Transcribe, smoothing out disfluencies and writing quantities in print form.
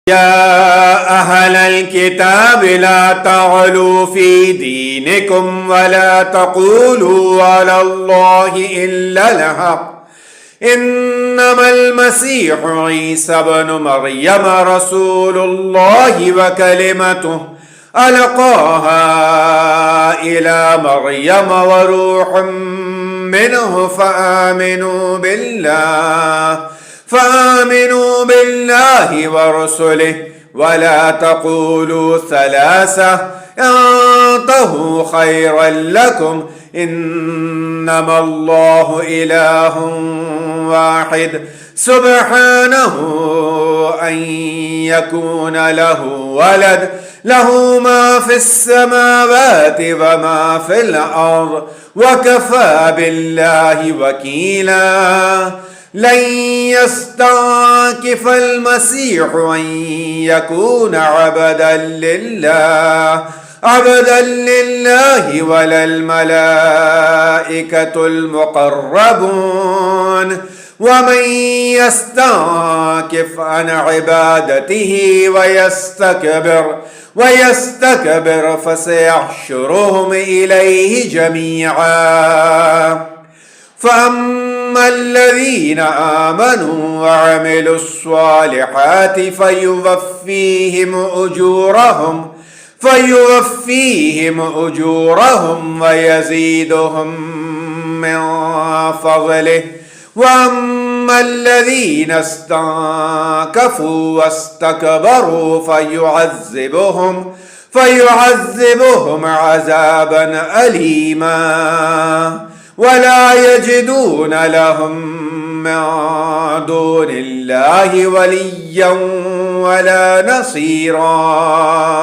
يا أهل الكتاب لا تغلوا في دينكم ولا تقولوا على الله إلا الحق إنما المسيح عيسى بن مريم رسول الله وكلمته ألقاها إلى مريم وروح منه فآمنوا بالله ورسله ولا تقولوا ثلاثة انتهوا خيرا لكم إنما الله إله واحد سبحانه أن يكون له ولد له ما في السماوات وما في الأرض وكفى بالله وكيلا لن يستنكف المسيح أن يكون عبدا لله ولا الملائكة المقربون ومن يستنكف عن عبادته ويستكبر فسيحشرهم إليه جميعا فأما الذين آمنوا وعملوا الصالحات فيوفيهم أجورهم ويزيدهم من فضله وأما الذين استنكفوا واستكبروا فيعذبهم عذابا أليما ولا يجدون لهم من دون الله وليا ولا نصيرا.